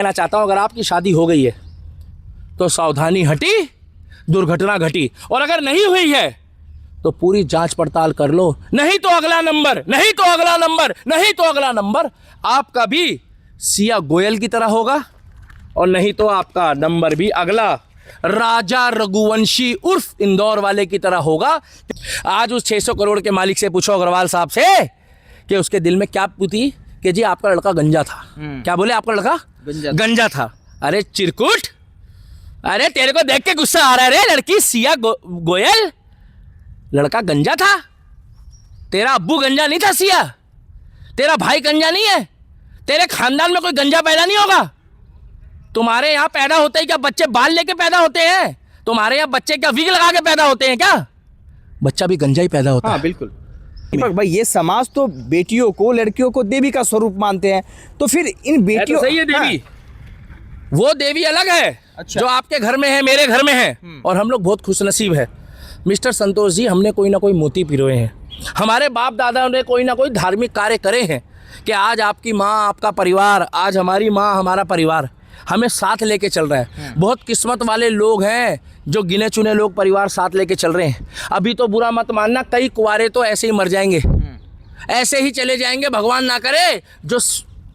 कहना चाहता हूं, अगर आपकी शादी हो गई है तो सावधानी हटी, दुर्घटना घटी, और अगर नहीं हुई है तो पूरी जांच पड़ताल कर लो, नहीं तो अगला नंबर, नहीं तो अगला नंबर, नहीं तो अगला नंबर आपका भी सिया गोयल की तरह होगा, और नहीं तो आपका नंबर भी अगला राजा रघुवंशी उर्फ इंदौर वाले की तरह होगा। आज उस 600 करोड़ के मालिक से पूछो, अग्रवाल साहब से, कि उसके दिल में क्या पूछी कि जी आपका लड़का गंजा था। क्या बोले? आपका लड़का गंजा था। अरे चिरकुट, अरे तेरे को देख के गुस्सा आ रहा है रे लड़की सिया गोयल, लड़का गंजा था? तेरा अब्बू गंजा नहीं था सिया, तेरा भाई गंजा नहीं है, तेरे खानदान में कोई गंजा पैदा नहीं होगा। तुम्हारे यहाँ पैदा होते हैं क्या बच्चे बाल लेके पैदा होते हैं? तुम्हारे यहाँ बच्चे क्या विग लगा के पैदा होते हैं क्या? बच्चा भी गंजा ही पैदा होता है। हाँ बिल्कुल। दीपक भाई, ये समाज तो बेटियों को, लड़कियों को देवी का स्वरूप मानते हैं, तो फिर इन बेटियों, तो सही है देवी। हाँ। वो देवी अलग है। अच्छा। जो आपके घर में है, मेरे घर में है, और हम लोग बहुत खुशनसीब है मिस्टर संतोष जी। हमने कोई ना कोई मोती पिरोए हैं, हमारे बाप दादा ने कोई ना कोई धार्मिक कार्य करे हैं कि आज आपकी माँ, आपका परिवार, आज हमारी माँ, हमारा परिवार हमें साथ लेके चल रहा है। बहुत किस्मत वाले लोग हैं जो गिने चुने लोग परिवार साथ लेके चल रहे हैं। अभी तो बुरा मत मानना, कई कुंवारे तो ऐसे ही मर जाएंगे, ऐसे ही चले जाएंगे, भगवान ना करे, जो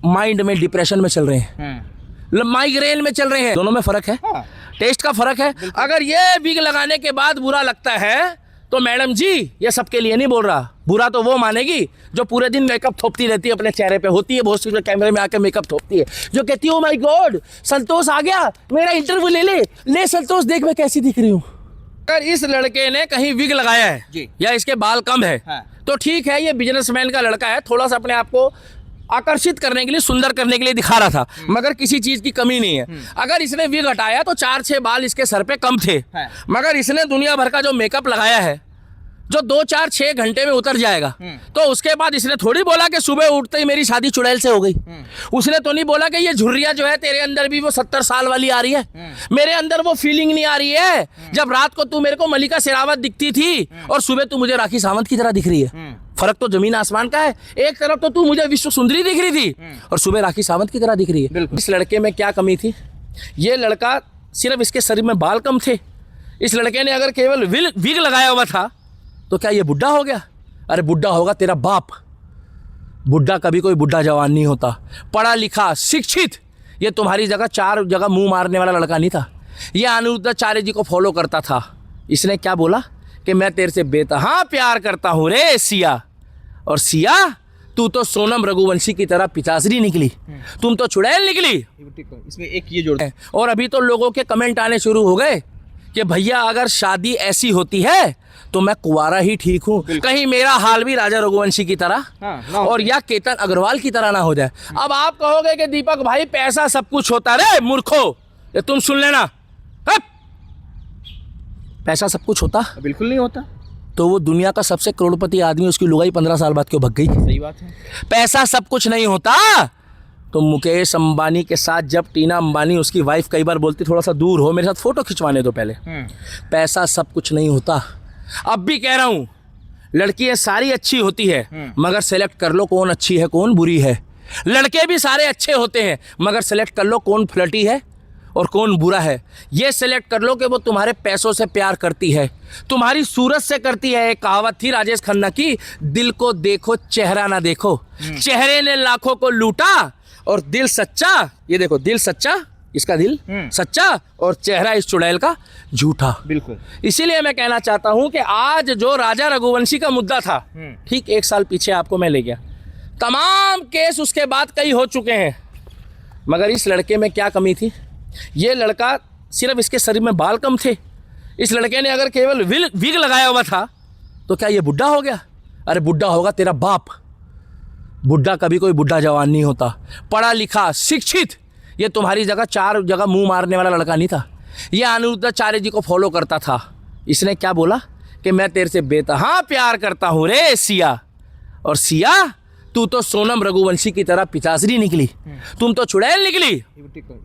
माइंड में डिप्रेशन में चल रहे हैं, माइग्रेन में चल रहे हैं। दोनों में फर्क है। हाँ। टेस्ट का फर्क है। अगर ये विग लगाने के बाद बुरा लगता है तो मैडम जी, ये सबके लिए नहीं बोल रहा, बुरा तो वो मानेगी जो पूरे दिन मेकअप थोपती रहती है अपने चेहरे पे, होती है बहुत सी कैमरे में आके मेकअप थोपती है, जो कहती है ओ माय गॉड संतोष आ गया, मेरा इंटरव्यू ले संतोष, देख मैं कैसी दिख रही हूँ। अगर इस लड़के ने कहीं विग लगाया है जी, या इसके बाल कम है, हाँ, तो ठीक है, ये बिजनेसमैन का लड़का है, थोड़ा सा अपने आप को आकर्षित करने के लिए, सुंदर करने के लिए दिखा रहा था, मगर किसी चीज की कमी नहीं है। अगर इसने विग हटाया तो 4-6 बाल इसके सर पे कम थे, मगर इसने दुनिया भर का जो मेकअप लगाया है, जो 2-4-6 घंटे में उतर जाएगा, तो उसके बाद इसने थोड़ी बोला कि सुबह उठते ही मेरी शादी चुड़ैल से हो गई। उसने तो नहीं बोला कि ये झुर्रिया जो है तेरे अंदर भी वो 70 साल वाली आ रही है, मेरे अंदर वो फीलिंग नहीं आ रही है। जब रात को तू मेरे को मलिका शेरावत दिखती थी और सुबह तू मुझे राखी सावंत की तरह दिख रही है, फर्क तो जमीन आसमान का है। एक तरफ तो तू मुझे विश्व सुंदरी दिख रही थी और सुबह राखी सावंत की तरह दिख रही है। इस लड़के में क्या कमी थी? ये लड़का सिर्फ इसके शरीर में बाल कम थे। इस लड़के ने अगर केवल विग लगाया हुआ था तो क्या ये बुढ़ा हो गया? अरे बुढ़ा होगा तेरा बाप। बुढ़ा कभी कोई बुढ़ा जवान नहीं होता। पढ़ा लिखा शिक्षित ये तुम्हारी जगह 4 जगह मुंह मारने वाला लड़का नहीं था। ये अनिरुद्धाचार्य जी को फॉलो करता था। इसने क्या बोला कि मैं तेरे से बेतहा प्यार करता हूँ रे सिया, और सिया तू तो सोनम रघुवंशी की तरह पिताश्री निकली, तुम तो चुड़ैल निकली। इसमें एक ये जोड़, और अभी तो लोगों के कमेंट आने शुरू हो गए कि भैया अगर शादी ऐसी होती है तो मैं कुंवारा ही ठीक हूँ, कहीं मेरा हाल भी राजा रघुवंशी की तरह, हाँ, और या केतन अग्रवाल की तरह ना हो जाए। अब आप कहोगे कि दीपक भाई पैसा सब कुछ होता रे मूर्खो, ये तुम सुन लेना, पैसा सब कुछ होता? बिल्कुल नहीं होता। तो वो दुनिया का सबसे करोड़पति आदमी, उसकी लुगाई 15 साल बाद क्यों भग गई? सही बात है। पैसा सब कुछ नहीं होता। तो मुकेश अंबानी के साथ जब टीना अंबानी उसकी वाइफ कई बार बोलती थोड़ा सा दूर हो, मेरे साथ फोटो खिंचवाने दो पहले, पैसा सब कुछ नहीं होता। अब भी कह रहा हूँ, लड़कियां सारी अच्छी होती है मगर सेलेक्ट कर लो कौन अच्छी है कौन बुरी है। लड़के भी सारे अच्छे होते हैं मगर सेलेक्ट कर लो कौन फ्लर्टी है और कौन बुरा है। ये सेलेक्ट कर लो कि वो तुम्हारे पैसों से प्यार करती है, तुम्हारी सूरत से करती है। एक कहावत थी राजेश खन्ना की, दिल को देखो चेहरा ना देखो, चेहरे ने लाखों को लूटा और दिल सच्चा, ये देखो दिल सच्चा, इसका दिल सच्चा और चेहरा इस चुड़ैल का झूठा। बिल्कुल। इसीलिए मैं कहना चाहता हूं कि आज जो राजा रघुवंशी का मुद्दा था, ठीक 1 साल पीछे आपको मैं ले गया, तमाम केस उसके बाद कई हो चुके हैं, मगर इस लड़के में क्या कमी थी? ये लड़का सिर्फ इसके शरीर में बाल कम थे। इस लड़के ने अगर केवल विग लगाया हुआ था तो क्या ये बुढ़ा हो गया? अरे बुढ़ा होगा तेरा बाप। बुढ़ा कभी कोई बुढ़ा जवान नहीं होता। पढ़ा लिखा शिक्षित ये तुम्हारी जगह 4 जगह मुंह मारने वाला लड़का नहीं था। ये अनिरुद्धाचार्य जी को फॉलो करता था। इसने क्या बोला कि मैं तेरे से बेतहा प्यार करता हूँ रे सिया, और सिया तू तो सोनम रघुवंशी की तरह पिताश्री निकली, तुम तो चुड़ैल निकली।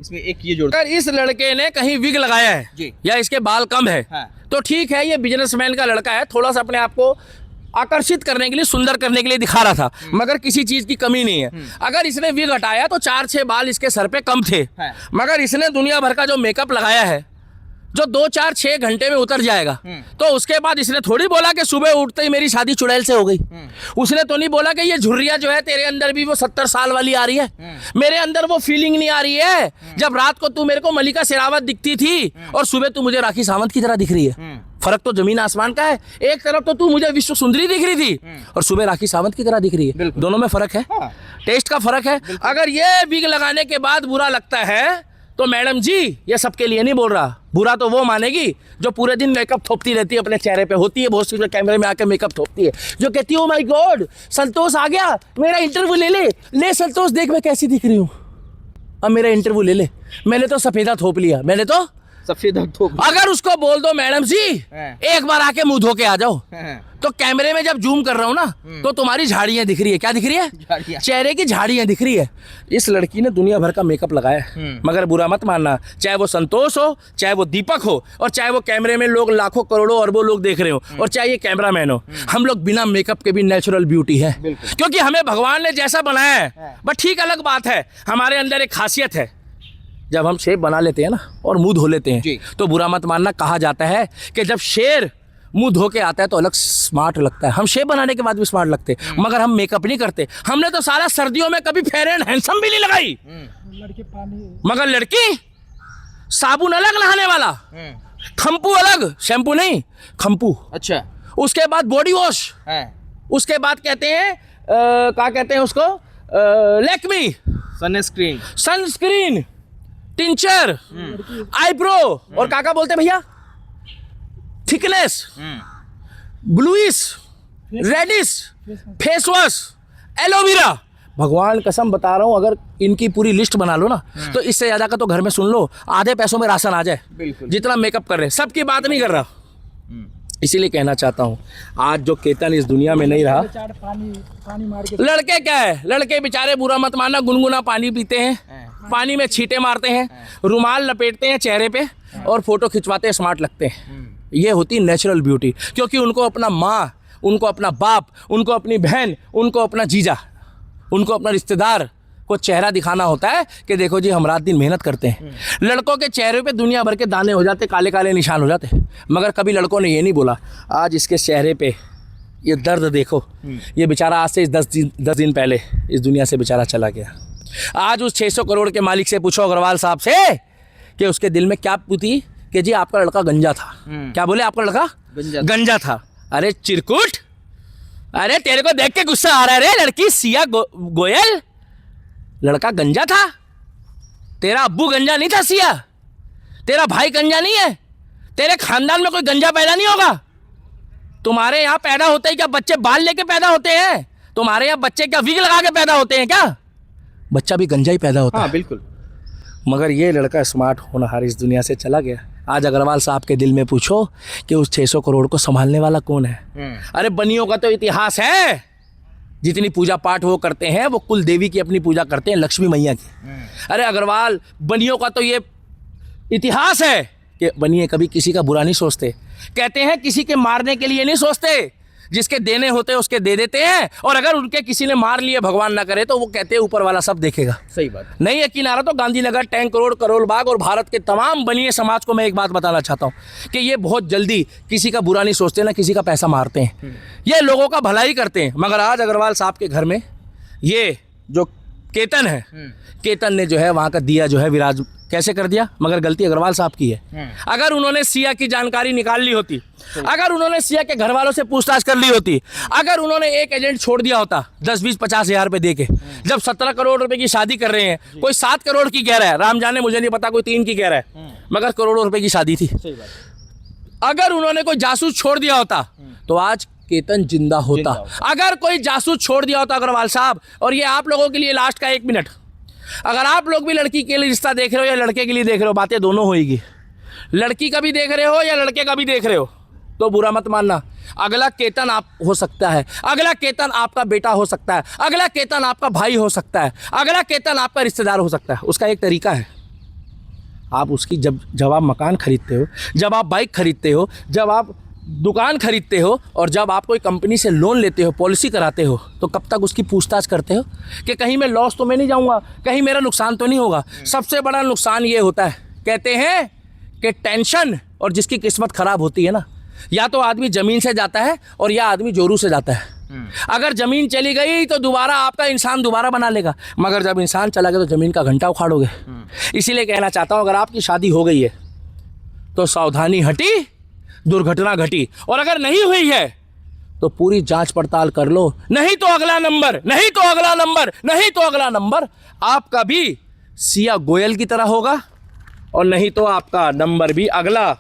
इसमें एक ये जोड़, अगर इस लड़के ने कहीं विग लगाया है जी, या इसके बाल कम है, हाँ, तो ठीक है, ये बिजनेसमैन का लड़का है, थोड़ा सा अपने आप को आकर्षित करने के लिए, सुंदर करने के लिए दिखा रहा था, मगर किसी चीज की कमी नहीं है। अगर इसने विग हटाया तो 4-6 बाल इसके सर पे कम थे, मगर इसने दुनिया भर का जो मेकअप लगाया है जो 2-4-6 घंटे में उतर जाएगा, तो उसके बाद इसने थोड़ी बोला कि सुबह उठते ही मेरी शादी चुड़ैल से हो गई। उसने तो नहीं बोला कि ये झुर्रिया जो है तेरे अंदर भी वो 70 साल वाली आ रही है, मेरे अंदर वो फीलिंग नहीं आ रही है। जब रात को तू मेरे को मलिका शेरावत दिखती थी और सुबह तू मुझे राखी सावंत की तरह दिख रही है। फर्क तो जमीन आसमान का है। एक तरफ तो तू मुझे विश्व सुंदरी दिख रही थी और सुबह राखी सावंत की तरह दिख रही है। दोनों में फर्क है, टेस्ट का फर्क है। अगर ये विग लगाने के बाद बुरा लगता है तो मैडम जी ये सबके लिए नहीं बोल रहा, बुरा तो वो मानेगी जो पूरे दिन मेकअप थोपती रहती है अपने चेहरे पे। होती है बहुत सी जो कैमरे में आके मेकअप थोपती है, जो कहती है ओ माय गॉड संतोष आ गया, मेरा इंटरव्यू ले संतोष देख मैं कैसी दिख रही हूँ, अब मेरा इंटरव्यू ले। मैंने तो सफेदा थोप लिया, मैंने तो सफेदा थोप। अगर उसको बोल दो मैडम जी एक बार आके मुंह धो के आ जाओ, तो कैमरे में जब जूम कर रहा हूं ना तो तुम्हारी झाड़ियां दिख रही है। क्या दिख रही है? चेहरे की झाड़ियां दिख रही है। इस लड़की ने दुनिया भर का मेकअप लगाया है, मगर बुरा मत मानना, चाहे वो संतोष हो, चाहे वो दीपक हो, और चाहे वो कैमरे में लोग लाखों करोड़ों अरबों लोग देख रहे हो, और चाहे ये कैमरामैन हो, हम लोग बिना मेकअप के भी नेचुरल ब्यूटी है, क्योंकि हमें भगवान ने जैसा बनाया है। बट ठीक अलग बात है, हमारे अंदर एक खासियत है, जब हम शेप बना लेते हैं ना और मुंह धो लेते हैं तो बुरा मत मानना, कहा जाता है कि जब शेर मुंह धो के आता है तो अलग स्मार्ट लगता है। हम शेप बनाने के बाद भी स्मार्ट लगते हैं, मगर हम मेकअप नहीं करते। हमने तो सारा सर्दियों में कभी फेयर एंड हैंडसम भी नहीं लगाई, मगर लड़की साबुन अलग नहाने वाला, खम्पू अलग, शैम्पू नहीं खम्पू। अच्छा, उसके बाद बॉडी वॉश, उसके बाद कहते हैं क्या कहते हैं उसको, लैक्मी सनस्क्रीन, टिंचर, आईब्रो, और काका बोलते भैया thickness, bluish, reddish, face wash, aloe vera. भगवान कसम बता रहा हूं, अगर इनकी पूरी लिस्ट बना लो ना तो इससे ज्यादा का तो घर में सुन लो, आधे पैसों में राशन आ जाए, जितना मेकअप कर रहे। सबकी बात नहीं कर रहा, इसीलिए कहना चाहता हूं आज जो केतन इस दुनिया में नहीं रहा। पानी मार के लड़के क्या है, लड़के बेचारे बुरा मत मानना गुनगुना पानी पीते हैं, पानी में छींटे मारते हैं, रुमाल लपेटते हैं चेहरे पे और फोटो खिंचवाते हैं, स्मार्ट लगते हैं। ये होती नेचुरल ब्यूटी, क्योंकि उनको अपना माँ, उनको अपना बाप, उनको अपनी बहन, उनको अपना जीजा, उनको अपना रिश्तेदार को चेहरा दिखाना होता है कि देखो जी हम रात दिन मेहनत करते हैं। लड़कों के चेहरे पे दुनिया भर के दाने हो जाते, काले काले निशान हो जाते, मगर कभी लड़कों ने ये नहीं बोला आज इसके चेहरे पे ये दर्द देखो। ये बेचारा आज से 10 दिन पहले इस दुनिया से बेचारा चला गया। आज उस 600 करोड़ के मालिक से पूछो अग्रवाल साहब से कि उसके दिल में क्या पूछी कि जी आपका लड़का गंजा था। क्या बोले? आपका लड़का गंजा था। अरे चिरकुट, अरे तेरे को देख के गुस्सा आ रहा है रे लड़की सिया गोयल, लड़का गंजा था। तेरा अब्बू गंजा नहीं था सिया, तेरा भाई गंजा नहीं है, तेरे खानदान में कोई गंजा पैदा नहीं होगा। तुम्हारे यहाँ पैदा होते हैं क्या बच्चे बाल लेके पैदा होते हैं? तुम्हारे यहाँ बच्चे क्या विग लगा के पैदा होते हैं क्या? बच्चा भी गंजा ही पैदा होता है। बिल्कुल। मगर ये लड़का स्मार्ट होनहार इस दुनिया से चला गया। आज अग्रवाल साहब के दिल में पूछो कि उस 600 करोड़ को संभालने वाला कौन है? अरे बनियों का तो इतिहास है, जितनी पूजा पाठ वो करते हैं वो कुल देवी की अपनी पूजा करते हैं, लक्ष्मी मैया की। अरे अग्रवाल बनियों का तो ये इतिहास है कि बनिए कभी किसी का बुरा नहीं सोचते। कहते हैं किसी के मारने के लिए नहीं सोचते, जिसके देने होते हैं उसके दे देते हैं, और अगर उनके किसी ने मार लिए भगवान ना करे तो वो कहते हैं ऊपर वाला सब देखेगा। सही बात। नहीं यकीन आ रहा तो गांधीनगर, टैंक रोड, करोल बाग और भारत के तमाम बनिए समाज को मैं एक बात बताना चाहता हूँ कि ये बहुत जल्दी किसी का बुरा नहीं सोचते, ना किसी का पैसा मारते हैं, ये लोगों का भलाई करते हैं। मगर आज अग्रवाल साहब के घर में ये जो केतन है, केतन ने जो है वहाँ का दिया जो है विराज कैसे कर दिया, मगर गलती अग्रवाल साहब की है। अगर उन्होंने सिया की जानकारी निकाल ली होती, अगर उन्होंने सिया के घर वालों से पूछताछ कर ली होती, अगर उन्होंने एक एजेंट छोड़ दिया होता 10, 20, 50 हज़ार रुपए दे के, जब 17 करोड़ रुपए की शादी कर रहे हैं, कोई 7 करोड़ की कह रहा है, राम जाने मुझे नहीं पता, कोई 3 की कह रहा है, मगर करोड़ों रुपए की शादी थी। अगर उन्होंने कोई जासूस छोड़ दिया होता तो आज केतन जिंदा होता। अगर कोई जासूस छोड़ दिया होता अग्रवाल साहब, और ये आप लोगों के लिए लास्ट का 1 मिनट, अगर आप लोग भी लड़की के लिए रिश्ता देख रहे हो या लड़के के लिए देख रहे हो, बातें दोनों होएगी, लड़की का भी देख रहे हो या लड़के का भी देख रहे हो, तो बुरा मत मानना, अगला केतन आप हो सकता है, अगला केतन आपका बेटा हो सकता है, अगला केतन आपका भाई हो सकता है, अगला केतन आपका रिश्तेदार हो सकता है। उसका एक तरीका है, आप उसकी जब आप मकान खरीदते हो, जब आप बाइक खरीदते हो, जब आप दुकान खरीदते हो और जब आप कोई कंपनी से लोन लेते हो, पॉलिसी कराते हो, तो कब तक उसकी पूछताछ करते हो कि कहीं मैं लॉस तो मैं नहीं जाऊंगा, कहीं मेरा नुकसान तो नहीं होगा। सबसे बड़ा नुकसान ये होता है, कहते हैं कि टेंशन, और जिसकी किस्मत खराब होती है ना, या तो आदमी ज़मीन से जाता है और या आदमी जोरू से जाता है। अगर ज़मीन चली गई तो दोबारा आपका इंसान दोबारा बना लेगा, मगर जब इंसान चला गया तो ज़मीन का घंटा उखाड़ोगे। इसीलिए कहना चाहता हूँ, अगर आपकी शादी हो गई है तो सावधानी हटी, दुर्घटना घटी, और अगर नहीं हुई है तो पूरी जांच पड़ताल कर लो, नहीं तो अगला नंबर, नहीं तो अगला नंबर, नहीं तो अगला नंबर आपका भी सिया गोयल की तरह होगा, और नहीं तो आपका नंबर भी अगला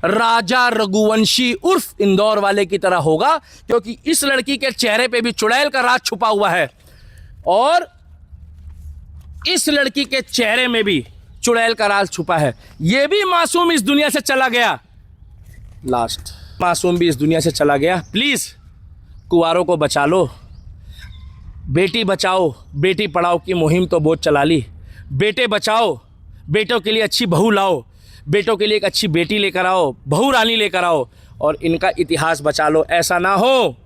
राजा रघुवंशी उर्फ इंदौर वाले की तरह होगा, क्योंकि इस लड़की के चेहरे पे भी चुड़ैल का राज छुपा हुआ है, और इस लड़की के चेहरे में भी चुड़ैल का राज छुपा है। ये भी मासूम इस दुनिया से चला गया, लास्ट मासूम भी इस दुनिया से चला गया। प्लीज़ कुंवारों को बचा लो, बेटी बचाओ बेटी पढ़ाओ की मुहिम तो बहुत चला ली, बेटे बचाओ, बेटों के लिए अच्छी बहू लाओ, बेटों के लिए एक अच्छी बेटी लेकर आओ, बहू रानी लेकर आओ, और इनका इतिहास बचा लो। ऐसा ना हो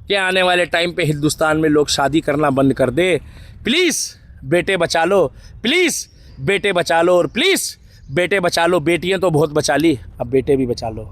कि आने वाले टाइम पे हिंदुस्तान में लोग शादी करना बंद कर दे। प्लीज़ बेटे बचा लो, प्लीज़ बेटे बचा लो, और प्लीज़ बेटे बचा लो। बेटियां तो बहुत बचा ली, अब बेटे भी बचा लो।